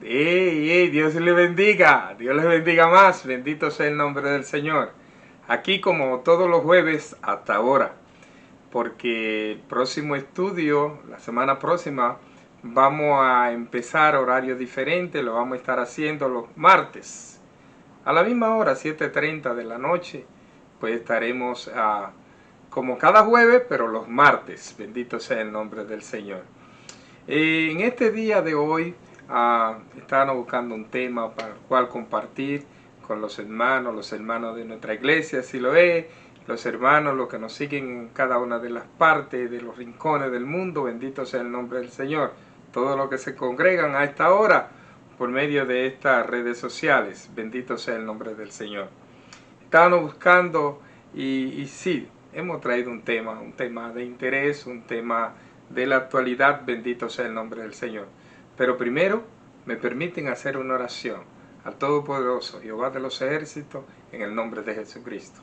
¡Ey, ey! Dios les bendiga. Dios les bendiga más. Bendito sea el nombre del Señor. Aquí como todos los jueves hasta ahora. Porque el próximo estudio, la semana próxima, vamos a empezar horario diferente. Lo vamos a estar haciendo los martes. A la misma hora, 7:30 de la noche. Pues estaremos como cada jueves, pero los martes. Bendito sea el nombre del Señor. En este día de hoy estábamos buscando un tema para el cual compartir con los hermanos de nuestra iglesia, si lo es, los hermanos, los que nos siguen en cada una de las partes, de los rincones del mundo, bendito sea el nombre del Señor. Todos los que se congregan a esta hora por medio de estas redes sociales, bendito sea el nombre del Señor. Estábamos buscando y sí, hemos traído un tema de interés, un tema de la actualidad, bendito sea el nombre del Señor. Pero primero me permiten hacer una oración al Todopoderoso Jehová de los ejércitos en el nombre de Jesucristo.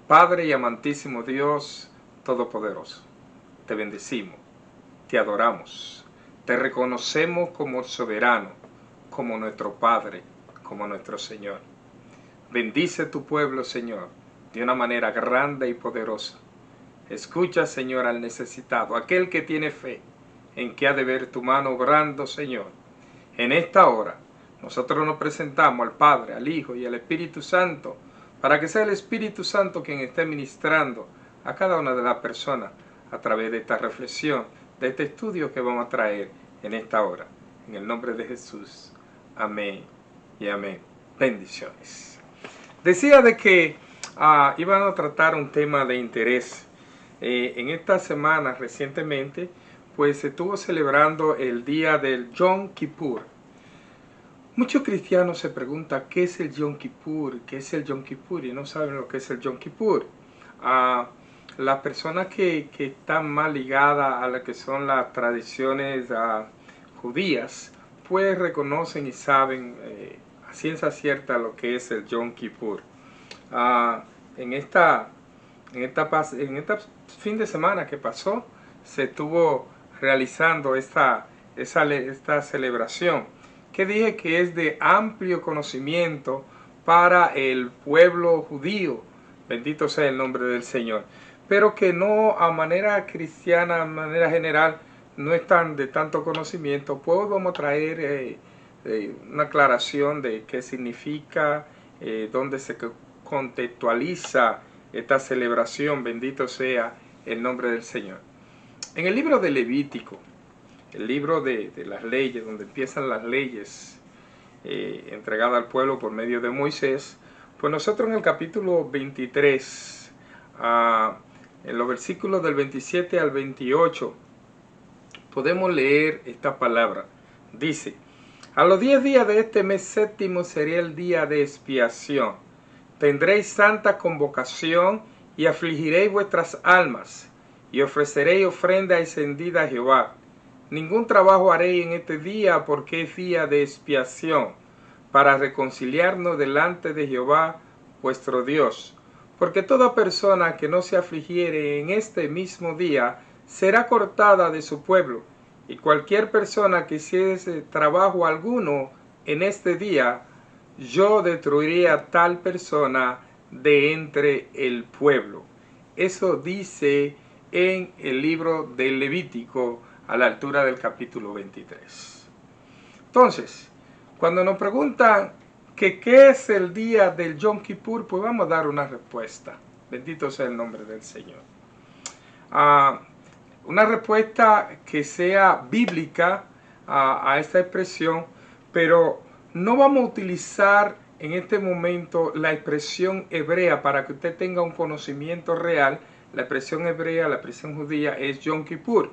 Padre y amantísimo Dios Todopoderoso, te bendecimos, te adoramos, te reconocemos como soberano, como nuestro Padre, como nuestro Señor. Bendice tu pueblo, Señor, de una manera grande y poderosa. Escucha, Señor, al necesitado, aquel que tiene fe en que ha de ver tu mano obrando, Señor. En esta hora, nosotros nos presentamos al Padre, al Hijo y al Espíritu Santo, para que sea el Espíritu Santo quien esté ministrando a cada una de las personas a través de esta reflexión, de este estudio que vamos a traer en esta hora. En el nombre de Jesús. Amén y amén. Bendiciones. Decía de que iban a tratar un tema de interés. En esta semana recientemente pues se estuvo celebrando el día del Yom Kippur. Muchos cristianos se preguntan qué es el Yom Kippur, qué es el Yom Kippur, y no saben lo que es el Yom Kippur. Las personas que están más ligadas a lo que son las tradiciones judías pues reconocen y saben a ciencia cierta lo que es el Yom Kippur. En esta fin de semana que pasó se estuvo realizando esta celebración que dije que es de amplio conocimiento para el pueblo judío, bendito sea el nombre del Señor, pero que no a manera cristiana, a manera general, no están de tanto conocimiento. Pues vamos a traer una aclaración de qué significa, dónde se contextualiza esta celebración, bendito sea el nombre del Señor. En el libro de Levítico, el libro de las leyes, donde empiezan las leyes entregadas al pueblo por medio de Moisés, pues nosotros en el capítulo 23, en los versículos del 27 al 28, podemos leer esta palabra. Dice: a los 10 días de este mes séptimo sería el día de expiación. Tendréis santa convocación y afligiréis vuestras almas, y ofreceréis ofrenda encendida a Jehová. Ningún trabajo haréis en este día, porque es día de expiación, para reconciliarnos delante de Jehová vuestro Dios. Porque toda persona que no se afligiere en este mismo día será cortada de su pueblo, y cualquier persona que hiciese trabajo alguno en este día, yo destruiré a tal persona de entre el pueblo. Eso dice en el libro del Levítico a la altura del capítulo 23. Entonces, cuando nos preguntan que qué es el día del Yom Kippur, pues vamos a dar una respuesta. Bendito sea el nombre del Señor. Una respuesta que sea bíblica a esta expresión, pero no vamos a utilizar en este momento la expresión hebrea para que usted tenga un conocimiento real. La expresión hebrea, la expresión judía es Yom Kippur.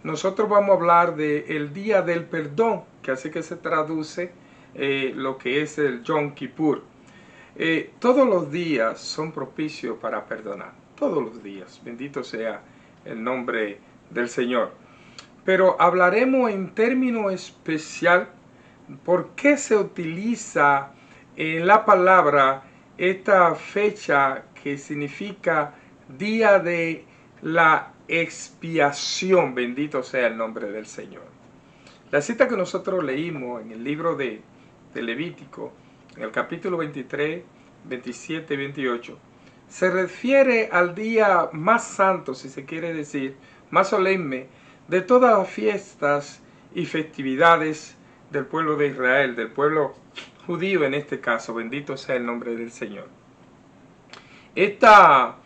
Nosotros vamos a hablar del día del perdón, que así que se traduce lo que es el Yom Kippur. Todos los días son propicios para perdonar. Todos los días. Bendito sea el nombre del Señor. Pero hablaremos en término especial por qué se utiliza en la palabra esta fecha que significa día de la expiación. Bendito sea el nombre del Señor. La cita que nosotros leímos en el libro de Levítico, en el capítulo 23, 27 y 28, se refiere al día más santo, si se quiere decir, más solemne, de todas las fiestas y festividades del pueblo de Israel, del pueblo judío en este caso. Bendito sea el nombre del Señor. Esta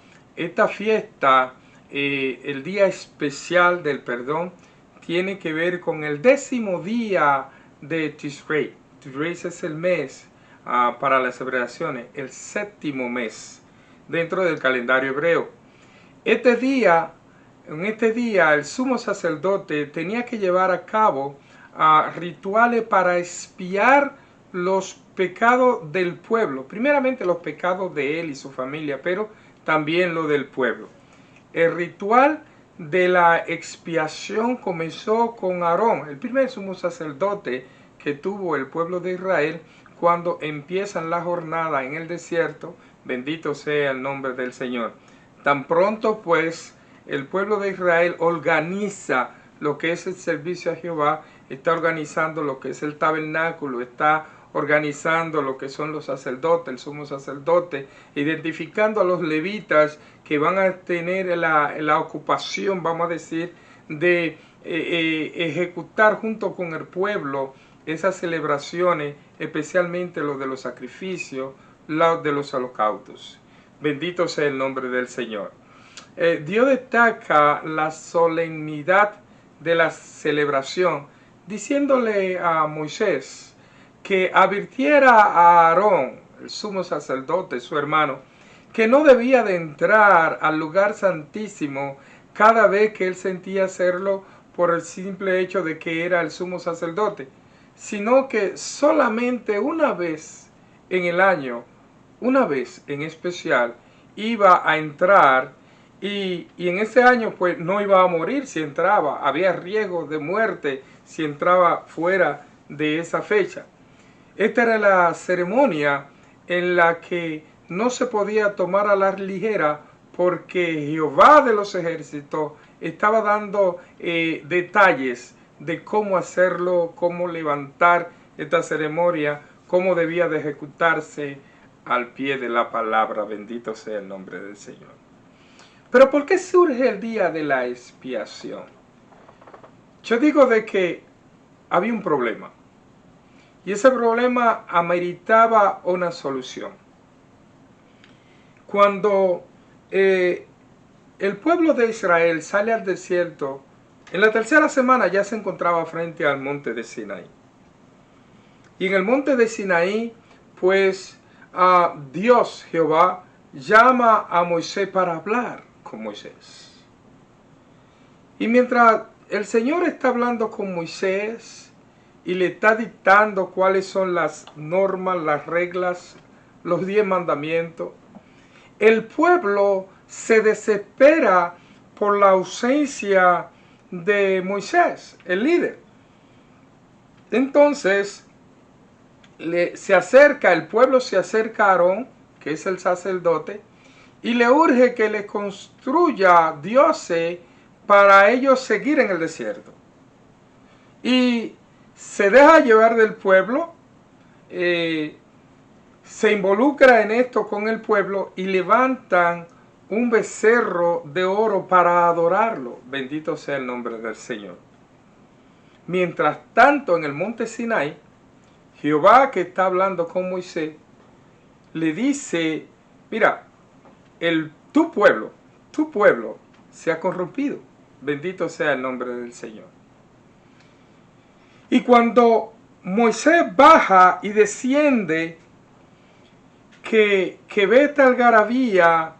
fiesta, el día especial del perdón, tiene que ver con el 10º día de Tishrei. Tishrei es el mes para las celebraciones, el 7º mes dentro del calendario hebreo. En este día el sumo sacerdote tenía que llevar a cabo rituales para expiar los pecados del pueblo, primeramente los pecados de él y su familia, pero también lo del pueblo. El ritual de la expiación comenzó con Aarón, el primer sumo sacerdote que tuvo el pueblo de Israel cuando empiezan la jornada en el desierto. Bendito sea el nombre del Señor. Tan pronto pues el pueblo de Israel organiza lo que es el servicio a Jehová, está organizando lo que es el tabernáculo, está organizando lo que son los sacerdotes, el sumo sacerdote, identificando a los levitas que van a tener la ocupación, vamos a decir, de ejecutar junto con el pueblo esas celebraciones, especialmente lo de los sacrificios, lo de los holocaustos. Bendito sea el nombre del Señor. Dios destaca la solemnidad de la celebración, diciéndole a Moisés que advirtiera a Aarón, el sumo sacerdote, su hermano, que no debía de entrar al lugar santísimo cada vez que él sentía hacerlo por el simple hecho de que era el sumo sacerdote, sino que solamente una vez en el año, una vez en especial, iba a entrar y en ese año pues no iba a morir si entraba, había riesgo de muerte si entraba fuera de esa fecha. Esta era la ceremonia en la que no se podía tomar a la ligera porque Jehová de los ejércitos estaba dando detalles de cómo hacerlo, cómo levantar esta ceremonia, cómo debía de ejecutarse al pie de la palabra. Bendito sea el nombre del Señor. Pero ¿por qué surge el día de la expiación? Yo digo de que había un problema. Y ese problema ameritaba una solución. Cuando el pueblo de Israel sale al desierto, en la tercera semana ya se encontraba frente al monte de Sinaí. Y en el monte de Sinaí, pues Dios, Jehová, llama a Moisés para hablar con Moisés. Y mientras el Señor está hablando con Moisés y le está dictando cuáles son las normas, las reglas, los 10 mandamientos, el pueblo se desespera por la ausencia de Moisés, el líder. Entonces, el pueblo se acerca a Aarón, que es el sacerdote, y le urge que le construya dioses para ellos seguir en el desierto. Y se deja llevar del pueblo, se involucra en esto con el pueblo y levantan un becerro de oro para adorarlo. Bendito sea el nombre del Señor. Mientras tanto, en el monte Sinaí, Jehová, que está hablando con Moisés, le dice: mira, tu pueblo se ha corrompido. Bendito sea el nombre del Señor. Y cuando Moisés baja y desciende, que ve esta algarabía,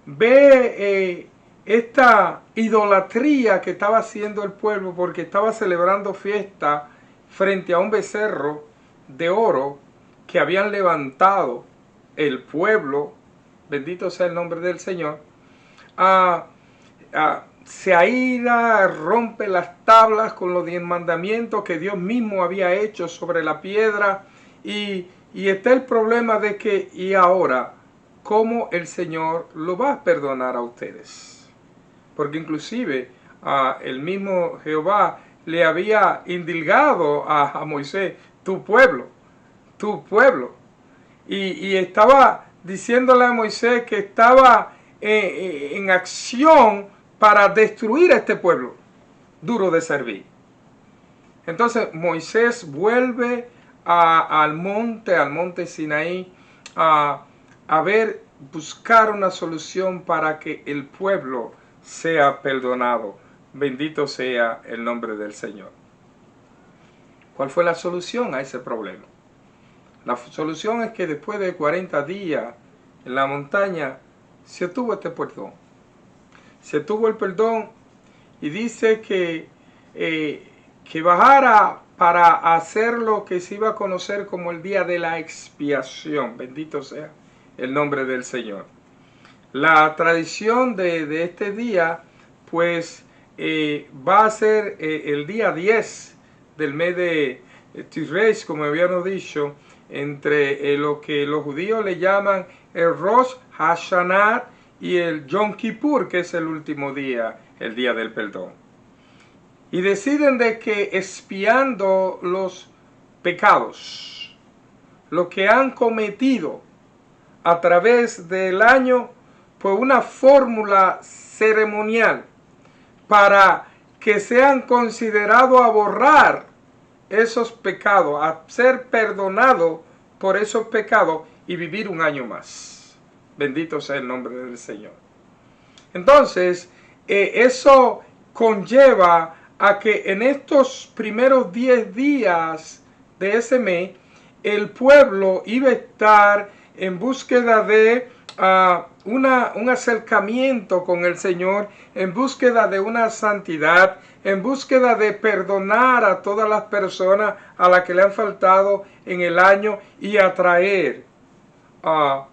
ve esta idolatría que estaba haciendo el pueblo, porque estaba celebrando fiesta frente a un becerro de oro que habían levantado el pueblo, bendito sea el nombre del Señor, se aira, rompe las tablas con los 10 mandamientos que Dios mismo había hecho sobre la piedra, y está el problema de que, y ahora, ¿cómo el Señor lo va a perdonar a ustedes? Porque inclusive el mismo Jehová le había indilgado a Moisés, tu pueblo, tu pueblo. Y estaba diciéndole a Moisés que estaba en acción para destruir a este pueblo duro de servir. Entonces Moisés vuelve al monte Sinaí, a buscar una solución para que el pueblo sea perdonado. Bendito sea el nombre del Señor. ¿Cuál fue la solución a ese problema? La solución es que después de 40 días en la montaña se obtuvo este perdón. Se obtuvo el perdón y dice que bajara para hacer lo que se iba a conocer como el día de la expiación. Bendito sea el nombre del Señor. La tradición de este día, pues, va a ser el día 10 del mes de Tishrei, como habíamos dicho, entre lo que los judíos le llaman el Rosh Hashanah y el Yom Kippur, que es el último día, el día del perdón. Y deciden de que expiando los pecados, lo que han cometido a través del año, pues una fórmula ceremonial para que sean considerados a borrar esos pecados, a ser perdonados por esos pecados y vivir un año más. Bendito sea el nombre del Señor. Entonces, eso conlleva a que en estos primeros 10 días de ese mes, el pueblo iba a estar en búsqueda de un acercamiento con el Señor, en búsqueda de una santidad, en búsqueda de perdonar a todas las personas a las que le han faltado en el año y atraer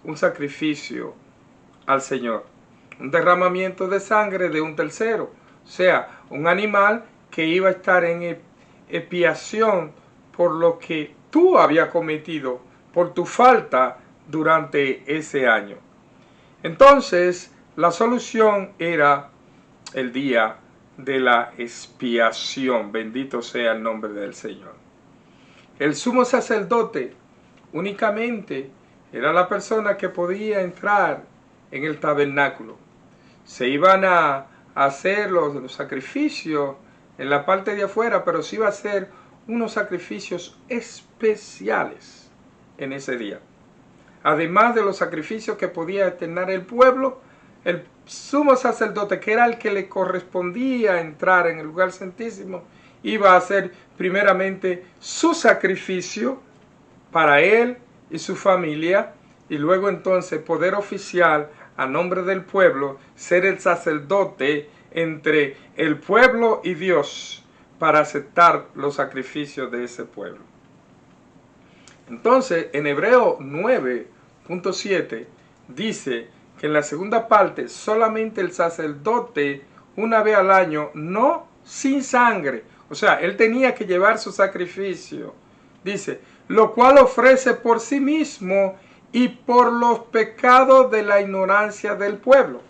un sacrificio al Señor. Un derramamiento de sangre de un tercero, o sea, un animal que iba a estar en expiación por lo que tú habías cometido, por tu falta durante ese año. Entonces, la solución era el día de la expiación. Bendito sea el nombre del Señor. El sumo sacerdote únicamente era la persona que podía entrar en el tabernáculo. Se iban a hacer los sacrificios en la parte de afuera, pero se iba a hacer unos sacrificios especiales en ese día. Además de los sacrificios que podía externar el pueblo, el sumo sacerdote, que era el que le correspondía entrar en el lugar santísimo, iba a hacer primeramente su sacrificio para él y su familia, y luego entonces poder oficial a nombre del pueblo, ser el sacerdote entre el pueblo y Dios para aceptar los sacrificios de ese pueblo. Entonces, en Hebreo 9.7 dice que en la segunda parte solamente el sacerdote una vez al año, no sin sangre, o sea, él tenía que llevar su sacrificio, dice, lo cual ofrece por sí mismo y por los pecados de la ignorancia del pueblo.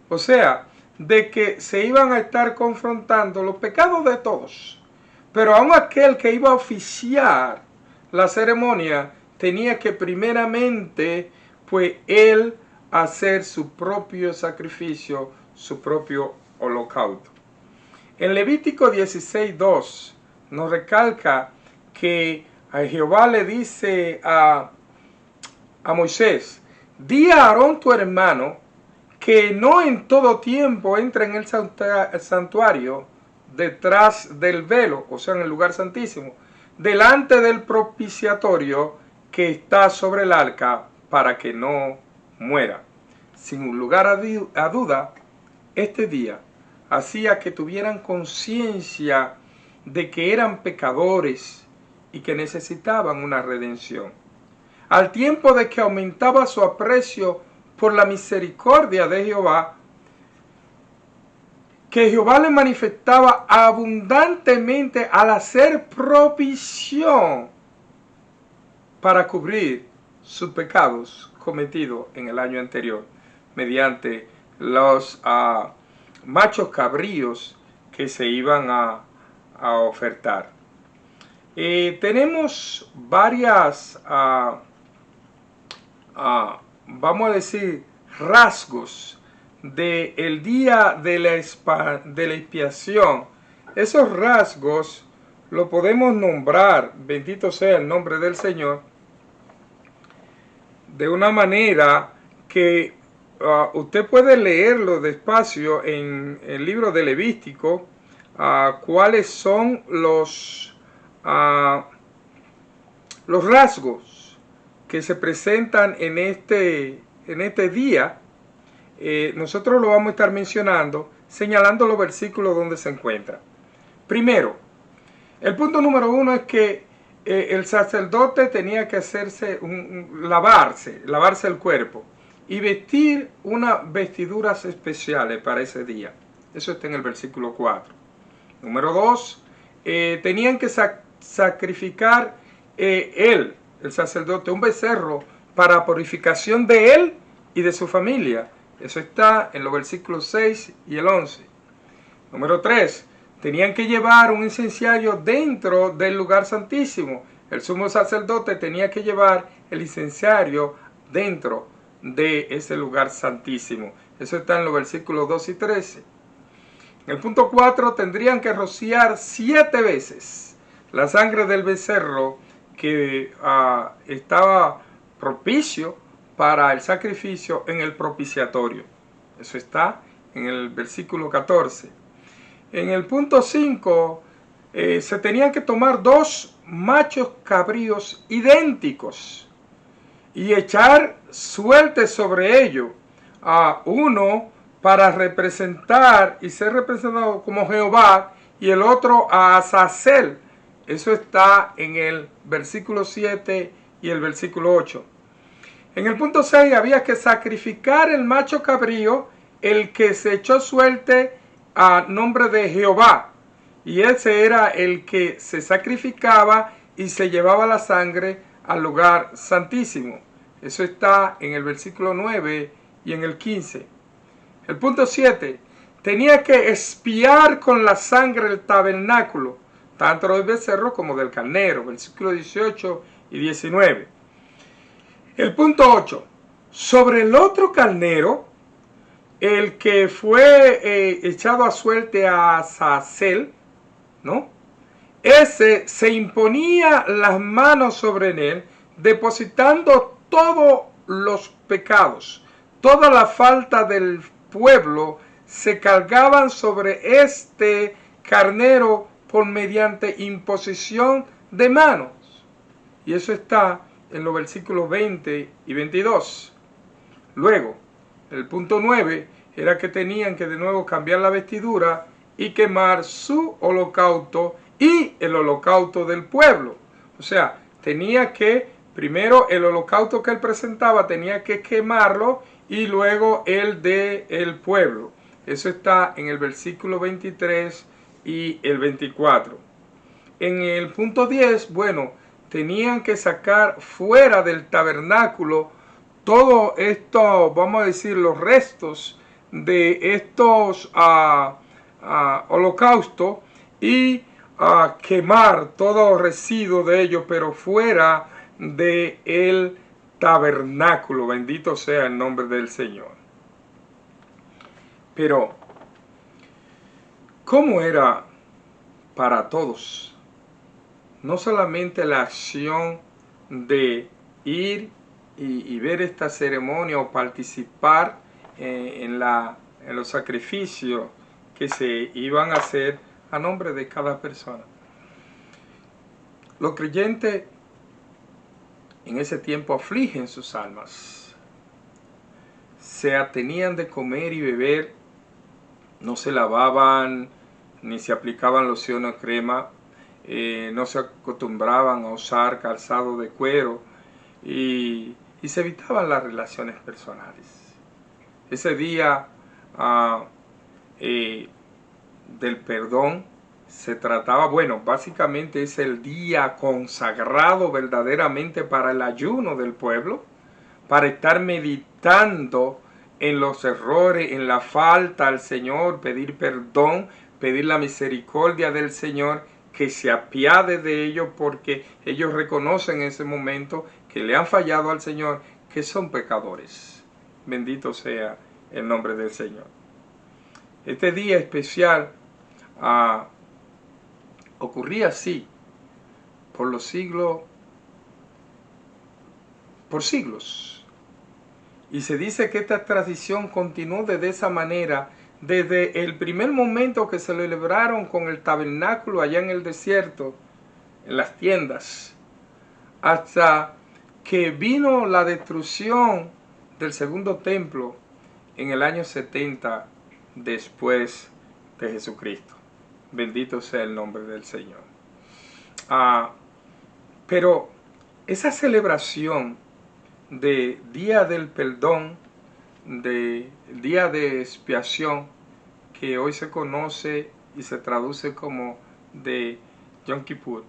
O sea, de que se iban a estar confrontando los pecados de todos, pero aún aquel que iba a oficiar la ceremonia tenía que primeramente, pues, él hacer su propio sacrificio, su propio holocausto. En Levítico 16.2 nos recalca que a Jehová le dice a Moisés, di a Aarón tu hermano que no en todo tiempo entre en el santuario detrás del velo, o sea, en el lugar santísimo, delante del propiciatorio que está sobre el arca, para que no muera. Sin lugar a duda, este día hacía que tuvieran conciencia de que eran pecadores y que necesitaban una redención. Al tiempo de que aumentaba su aprecio por la misericordia de Jehová, que Jehová le manifestaba abundantemente al hacer provisión para cubrir sus pecados cometidos en el año anterior, mediante los machos cabríos que se iban a a ofertar. Tenemos varias, vamos a decir, rasgos del día de la expiación. Esos rasgos lo podemos nombrar, bendito sea el nombre del Señor, de una manera que usted puede leerlo despacio en el libro de Levítico, cuáles son los rasgos que se presentan en este día. Nosotros lo vamos a estar mencionando, señalando los versículos donde se encuentra. Primero, el punto número 1 es que el sacerdote tenía que hacerse lavarse el cuerpo y vestir unas vestiduras especiales para ese día. Eso está en el versículo 4. Número 2, tenían que sacrificar el sacerdote, un becerro para purificación de él y de su familia. Eso está en los versículos 6 y el 11. Número 3, tenían que llevar un incensario dentro del lugar santísimo. El sumo sacerdote tenía que llevar el incensario dentro de ese lugar santísimo. Eso está en los versículos 2 y 13. En el punto 4, tendrían que rociar 7 veces la sangre del becerro que estaba propicio para el sacrificio en el propiciatorio. Eso está en el versículo 14. En el punto 5, se tenían que tomar 2 machos cabríos idénticos y echar suerte sobre ellos, uno para representar y ser representado como Jehová y el otro a Azazel. Eso está en el versículo 7 y el versículo 8. En el punto 6 había que sacrificar el macho cabrío, el que se echó suerte a nombre de Jehová. Y ese era el que se sacrificaba y se llevaba la sangre al lugar santísimo. Eso está en el versículo 9 y en el 15. El punto 7. Tenía que expiar con la sangre el tabernáculo, tanto del becerro como del carnero. Versículo 18 y 19. El punto 8. Sobre el otro carnero, el que fue echado a suerte a Azazel, ¿no? Ese se imponía las manos sobre él, depositando todos los pecados, toda la falta del pueblo se cargaban sobre este carnero por mediante imposición de manos. Y eso está en los versículos 20 y 22. Luego, el punto 9 era que tenían que de nuevo cambiar la vestidura y quemar su holocausto y el holocausto del pueblo. O sea, tenía que, primero el holocausto que él presentaba tenía que quemarlo y luego el del pueblo. Eso está en el versículo 23 y el 24. En el punto 10, bueno, tenían que sacar fuera del tabernáculo todo esto, vamos a decir, los restos de estos holocaustos y quemar todo residuo de ellos, pero fuera del tabernáculo. Bendito sea el nombre del Señor. Pero, ¿cómo era para todos? No solamente la acción de ir y ver esta ceremonia o participar en los sacrificios que se iban a hacer a nombre de cada persona. Los creyentes en ese tiempo afligen sus almas. Se atenían de comer y beber, no se lavaban ni se aplicaban loción o crema, no se acostumbraban a usar calzado de cuero y se evitaban las relaciones personales. Ese día del perdón se trataba, bueno, básicamente es el día consagrado verdaderamente para el ayuno del pueblo, para estar meditando en los errores, en la falta al Señor, pedir perdón, pedir la misericordia del Señor que se apiade de ellos, porque ellos reconocen en ese momento que le han fallado al Señor, que son pecadores. Bendito sea el nombre del Señor. Este día especial ocurría así por los siglos, por siglos. Y se dice que esta tradición continuó de esa manera desde el primer momento que se celebraron con el tabernáculo allá en el desierto, en las tiendas, hasta que vino la destrucción del segundo templo en el año 70 después de Jesucristo. Bendito sea el nombre del Señor. Pero esa celebración de Día del Perdón, de Día de Expiación, que hoy se conoce y se traduce como de Yom Kippur,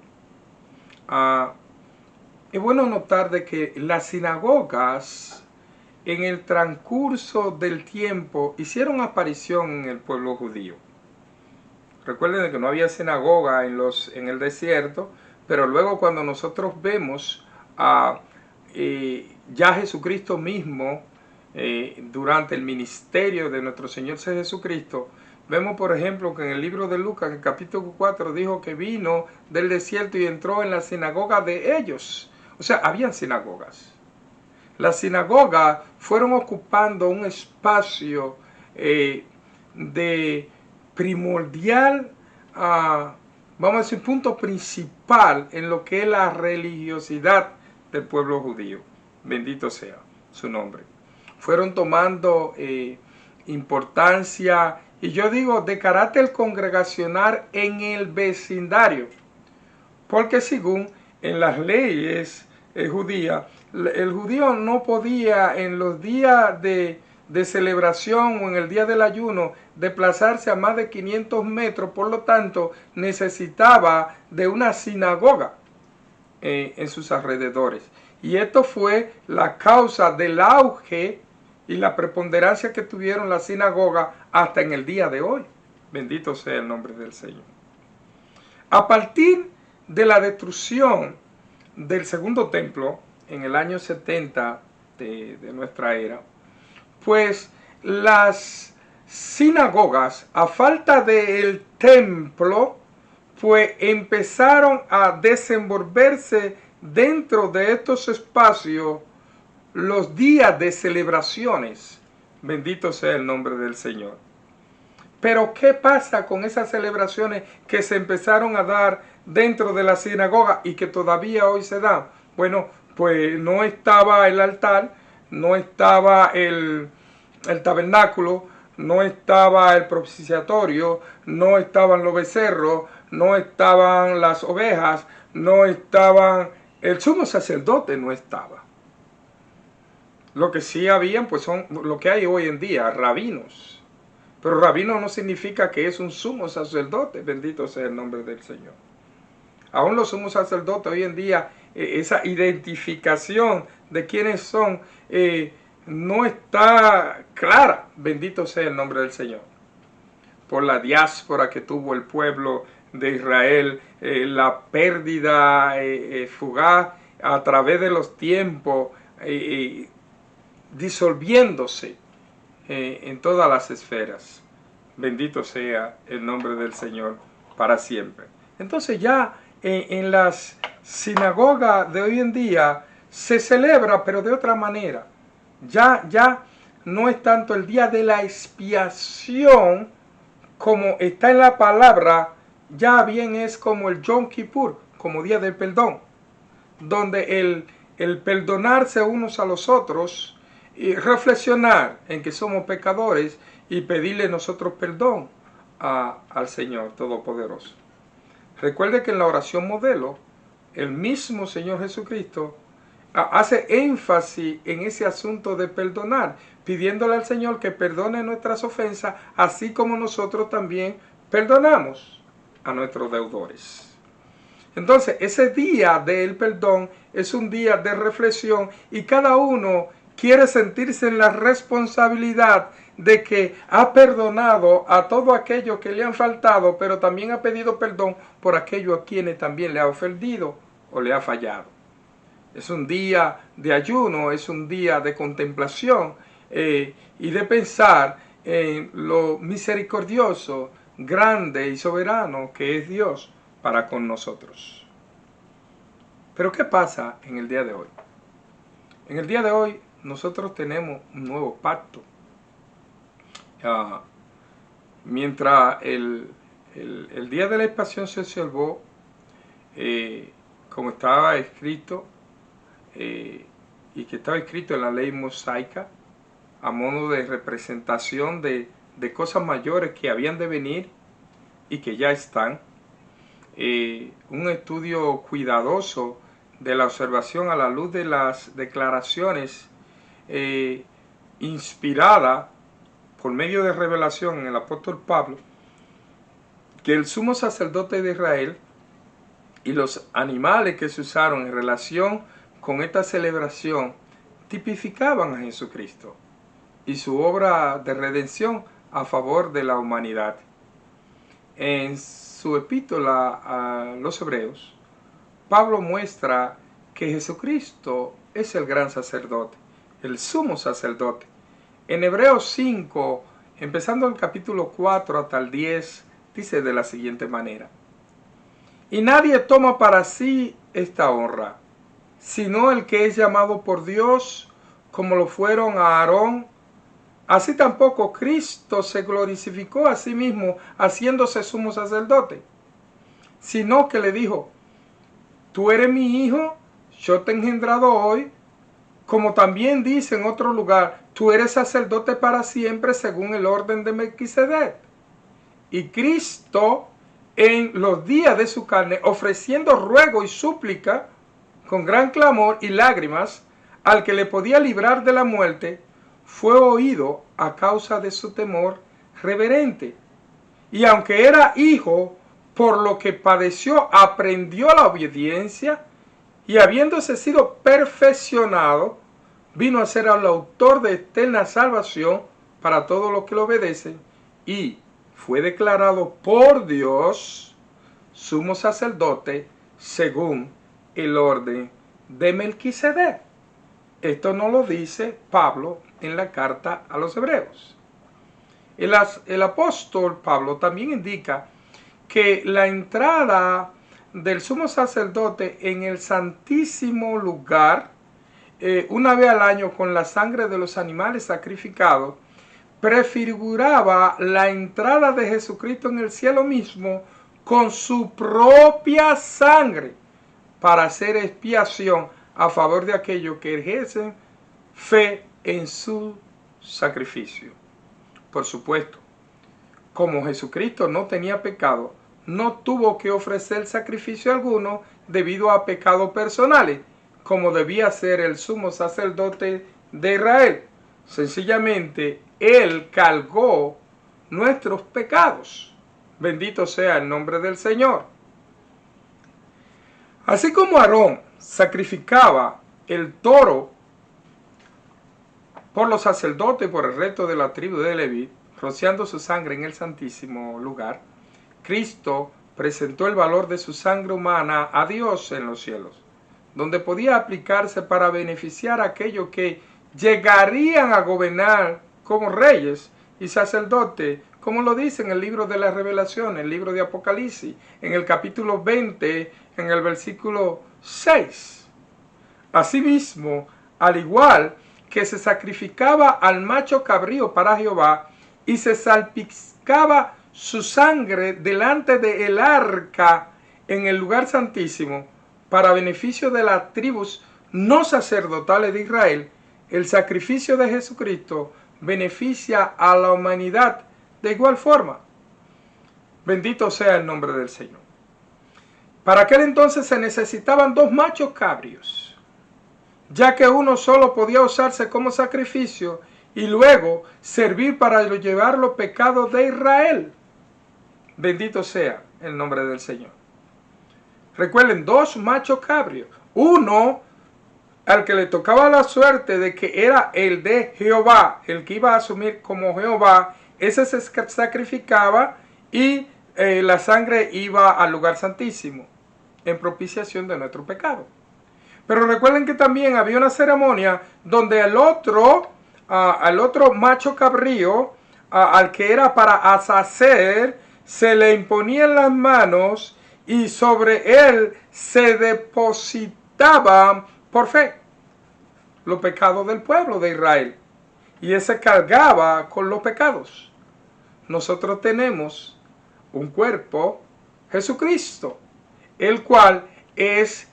es bueno notar de que las sinagogas en el transcurso del tiempo hicieron aparición en el pueblo judío. Recuerden que no había sinagoga en el desierto, pero luego cuando nosotros vemos ya Jesucristo mismo, durante el ministerio de nuestro Señor Jesucristo, vemos por ejemplo que en el libro de Lucas, en el capítulo 4, dijo que vino del desierto y entró en la sinagoga de ellos. O sea, habían sinagogas. Las sinagogas fueron ocupando un espacio de primordial, vamos a decir, punto principal en lo que es la religiosidad del pueblo judío. Bendito sea su nombre. Fueron tomando importancia, y yo digo, de carácter congregacional en el vecindario, porque según en las leyes judías, el judío no podía en los días de celebración o en el día del ayuno desplazarse a más de 500 metros, por lo tanto necesitaba de una sinagoga en sus alrededores. Y esto fue la causa del auge y la preponderancia que tuvieron las sinagogas hasta en el día de hoy. Bendito sea el nombre del Señor. A partir de la destrucción del segundo templo en el año 70 de nuestra era, pues las sinagogas, a falta del templo, pues empezaron a desenvolverse dentro de estos espacios los días de celebraciones. Bendito sea el nombre del Señor. Pero ¿qué pasa con esas celebraciones que se empezaron a dar dentro de la sinagoga y que todavía hoy se dan? Bueno, pues no estaba el altar, no estaba el tabernáculo, no estaba el propiciatorio, no estaban los becerros, no estaban las ovejas, no estaban, el sumo sacerdote no estaba. Lo que sí habían, pues son lo que hay hoy en día, rabinos. Pero rabino no significa que es un sumo sacerdote, bendito sea el nombre del Señor. Aún los sumos sacerdotes hoy en día, esa identificación de quiénes son, no está clara, bendito sea el nombre del Señor. Por la diáspora que tuvo el pueblo de Israel, la pérdida fugaz a través de los tiempos, disolviéndose en todas las esferas. Bendito sea el nombre del Señor para siempre. Entonces ya en las sinagogas de hoy en día se celebra, pero de otra manera. Ya no es tanto el día de la expiación como está en la palabra, ya bien es como el Yom Kippur, como día del perdón, donde el perdonarse unos a los otros y reflexionar en que somos pecadores y pedirle nosotros perdón al Señor Todopoderoso. Recuerde que en la oración modelo, el mismo Señor Jesucristo hace énfasis en ese asunto de perdonar, pidiéndole al Señor que perdone nuestras ofensas, así como nosotros también perdonamos a nuestros deudores. Entonces, ese día del perdón es un día de reflexión y cada uno quiere sentirse en la responsabilidad de que ha perdonado a todo aquello que le han faltado, pero también ha pedido perdón por aquello a quienes también le ha ofendido o le ha fallado. Es un día de ayuno, es un día de contemplación y de pensar en lo misericordioso, grande y soberano que es Dios para con nosotros. Pero ¿qué pasa en el día de hoy? En el día de hoy nosotros tenemos un nuevo pacto. Mientras el día de la expiación se observó, como estaba escrito, y que estaba escrito en la ley mosaica, a modo de representación de cosas mayores que habían de venir y que ya están. Un estudio cuidadoso de la observación a la luz de las declaraciones inspirada por medio de revelación en el apóstol Pablo, que el sumo sacerdote de Israel y los animales que se usaron en relación con esta celebración tipificaban a Jesucristo y su obra de redención a favor de la humanidad. En su epístola a los Hebreos, Pablo muestra que Jesucristo es el gran sacerdote, el sumo sacerdote. En Hebreos 5, empezando el capítulo 4 hasta el 10, dice de la siguiente manera: y nadie toma para sí esta honra, sino el que es llamado por Dios, como lo fueron a Aarón. Así tampoco Cristo se glorificó a sí mismo haciéndose sumo sacerdote, sino que le dijo: tú eres mi hijo, yo te he engendrado hoy. Como también dice en otro lugar: tú eres sacerdote para siempre según el orden de Melquisedec. Y Cristo, en los días de su carne, ofreciendo ruego y súplica con gran clamor y lágrimas al que le podía librar de la muerte, fue oído a causa de su temor reverente. Y aunque era hijo, por lo que padeció, aprendió la obediencia, y habiéndose sido perfeccionado, vino a ser el autor de eterna salvación para todos los que lo obedecen, y fue declarado por Dios sumo sacerdote según el orden de Melquisedec. Esto no lo dice Pablo en la carta a los Hebreos. El apóstol Pablo también indica que la entrada del sumo sacerdote en el santísimo lugar, una vez al año con la sangre de los animales sacrificados, prefiguraba la entrada de Jesucristo en el cielo mismo con su propia sangre para hacer expiación a favor de aquellos que ejercen fe en su sacrificio. Por supuesto, como Jesucristo no tenía pecado, no tuvo que ofrecer sacrificio alguno debido a pecados personales, como debía ser el sumo sacerdote de Israel. Sencillamente, Él cargó nuestros pecados. Bendito sea el nombre del Señor. Así como Aarón sacrificaba el toro por los sacerdotes y por el resto de la tribu de Leví, rociando su sangre en el santísimo lugar, Cristo presentó el valor de su sangre humana a Dios en los cielos, donde podía aplicarse para beneficiar a aquellos que llegarían a gobernar como reyes y sacerdotes, como lo dice en el libro de la Revelación, el libro de Apocalipsis, en el capítulo 20, en el versículo 6. Asimismo, al igual que se sacrificaba al macho cabrío para Jehová y se salpicaba su sangre delante del arca en el lugar santísimo para beneficio de las tribus no sacerdotales de Israel, el sacrificio de Jesucristo beneficia a la humanidad de igual forma. Bendito sea el nombre del Señor. Para aquel entonces se necesitaban 2 machos cabrios, ya que uno solo podía usarse como sacrificio y luego servir para llevar los pecados de Israel. Bendito sea el nombre del Señor. Recuerden, 2 machos cabrios. Uno al que le tocaba la suerte de que era el de Jehová, el que iba a asumir como Jehová, ese se sacrificaba y la sangre iba al lugar santísimo en propiciación de nuestro pecado. Pero recuerden que también había una ceremonia donde al otro macho cabrío, al que era para ashacer, se le imponían las manos y sobre él se depositaban por fe los pecados del pueblo de Israel. Y ese cargaba con los pecados. Nosotros tenemos un cuerpo, Jesucristo, el cual es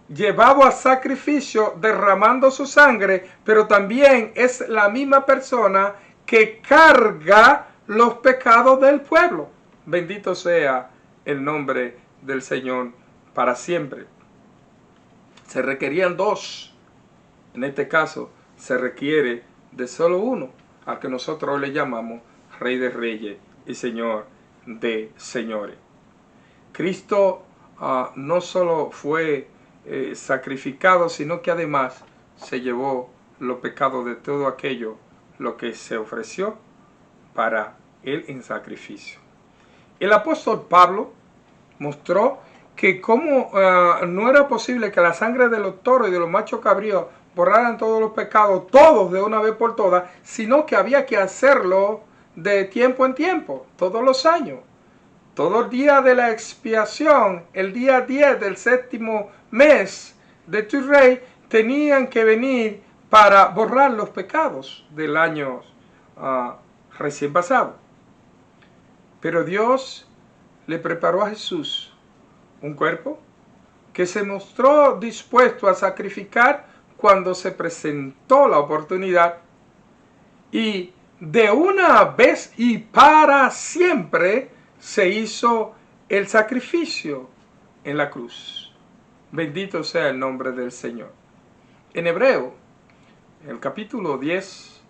llevado a sacrificio derramando su sangre, pero también es la misma persona que carga los pecados del pueblo. Bendito sea el nombre del Señor para siempre. Se requerían dos. En este caso se requiere de solo uno, al que nosotros le llamamos Rey de Reyes y Señor de Señores. Cristo no solo fue sacrificado, sino que además se llevó los pecados de todo aquello lo que se ofreció para él en sacrificio. El apóstol Pablo mostró que como no era posible que la sangre de los toros y de los machos cabríos borraran todos los pecados, todos de una vez por todas, sino que había que hacerlo de tiempo en tiempo, todos los años. Todo el día de la expiación, el día 10 del séptimo mes de Tishrei, tenían que venir para borrar los pecados del año recién pasado. Pero Dios le preparó a Jesús un cuerpo que se mostró dispuesto a sacrificar cuando se presentó la oportunidad, y de una vez y para siempre se hizo el sacrificio en la cruz. Bendito sea el nombre del Señor. En Hebreo, en el capítulo 10,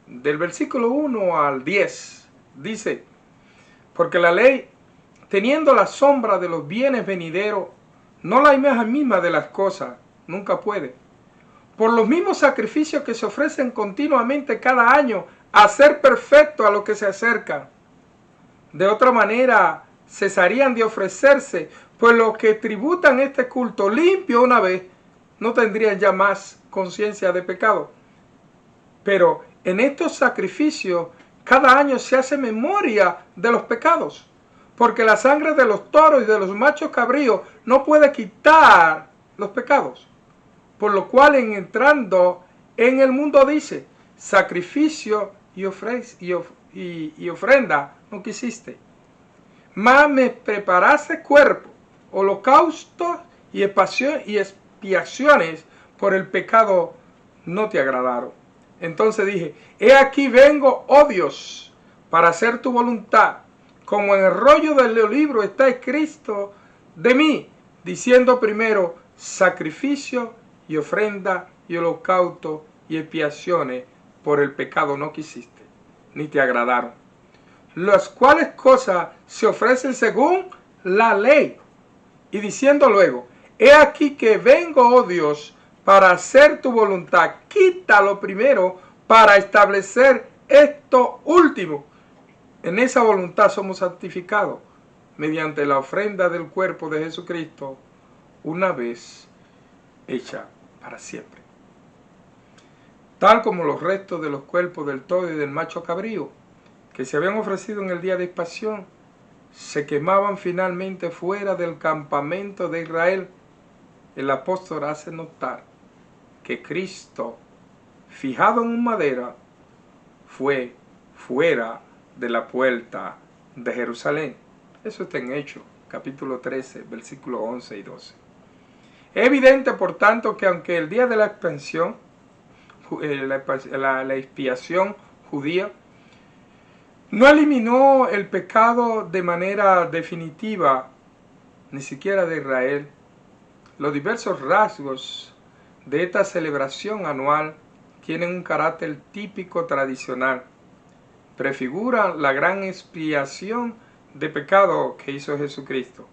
del versículo 1 al 10, dice: porque la ley, teniendo la sombra de los bienes venideros, no la imagen misma de las cosas, nunca puede, por los mismos sacrificios que se ofrecen continuamente cada año, hacer perfecto a los que se acercan. De otra manera, cesarían de ofrecerse, pues los que tributan este culto limpio una vez, no tendrían ya más conciencia de pecado. Pero en estos sacrificios, cada año se hace memoria de los pecados, porque la sangre de los toros y de los machos cabríos no puede quitar los pecados. Por lo cual, en entrando en el mundo, dice: sacrificio y ofrenda no quisiste, mas me preparaste cuerpo, holocaustos y expiaciones por el pecado no te agradaron. Entonces dije: he aquí vengo, oh Dios, para hacer tu voluntad. Como en el rollo del libro está escrito de mí, diciendo primero: sacrificio y ofrenda y holocausto y expiaciones por el pecado no quisiste, ni te agradaron. Las cuales cosas se ofrecen según la ley. Y diciendo luego: he aquí que vengo, oh Dios, para hacer tu voluntad. Quítalo primero para establecer esto último. En esa voluntad somos santificados mediante la ofrenda del cuerpo de Jesucristo, una vez hecha para siempre. Tal como los restos de los cuerpos del toro y del macho cabrío, que se habían ofrecido en el día de expiación, se quemaban finalmente fuera del campamento de Israel, el apóstol hace notar que Cristo, fijado en madera, fue fuera de la puerta de Jerusalén. Eso está en Hechos, capítulo 13, versículos 11 y 12. Es evidente, por tanto, que aunque el día de la expiación, la expiación judía no eliminó el pecado de manera definitiva, ni siquiera de Israel, los diversos rasgos de esta celebración anual tienen un carácter típico tradicional. Prefiguran la gran expiación de pecado que hizo Jesucristo,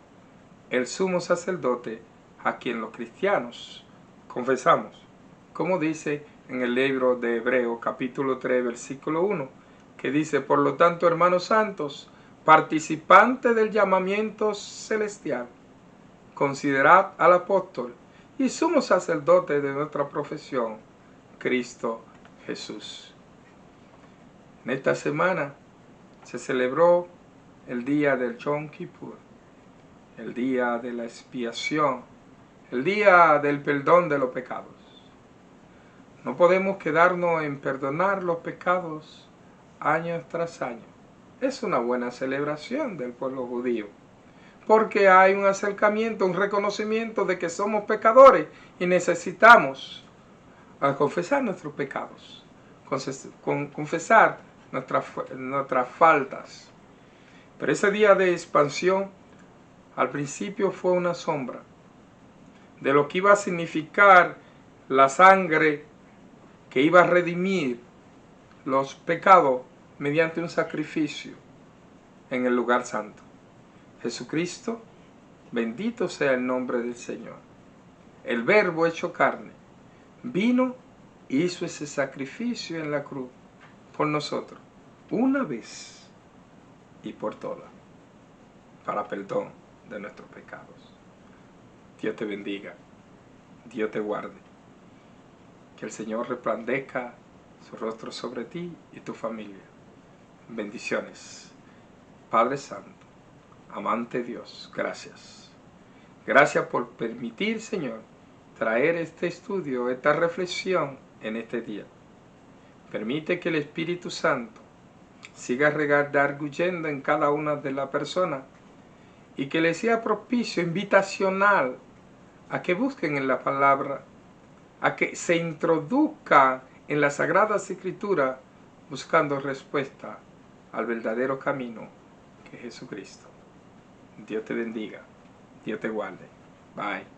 el sumo sacerdote, a quien los cristianos confesamos, como dice en el libro de Hebreos capítulo 3 versículo 1, que dice: por lo tanto, hermanos santos, participantes del llamamiento celestial, considerad al apóstol y sumo sacerdote de nuestra profesión, Cristo Jesús. En esta semana se celebró el día del Yom Kippur, el día de la expiación, el día del perdón de los pecados. No podemos quedarnos en perdonar los pecados año tras año. Es una buena celebración del pueblo judío, porque hay un acercamiento, un reconocimiento de que somos pecadores y necesitamos confesar nuestros pecados, confesar nuestras faltas. Pero ese día de expansión al principio fue una sombra de lo que iba a significar la sangre que iba a redimir los pecados mediante un sacrificio en el lugar santo. Jesucristo, bendito sea el nombre del Señor. El Verbo hecho carne, vino y hizo ese sacrificio en la cruz por nosotros, una vez y por todas, para perdón de nuestros pecados. Dios te bendiga, Dios te guarde. Que el Señor resplandezca su rostro sobre ti y tu familia. Bendiciones. Padre Santo, amante Dios, gracias. Gracias por permitir, Señor, traer este estudio, esta reflexión en este día. Permite que el Espíritu Santo siga redarguyendo en cada una de las personas y que les sea propicio, invitacional, a que busquen en la palabra, a que se introduzcan en las Sagradas Escrituras buscando respuesta al verdadero camino que es Jesucristo. Dios te bendiga, Dios te guarde. Bye.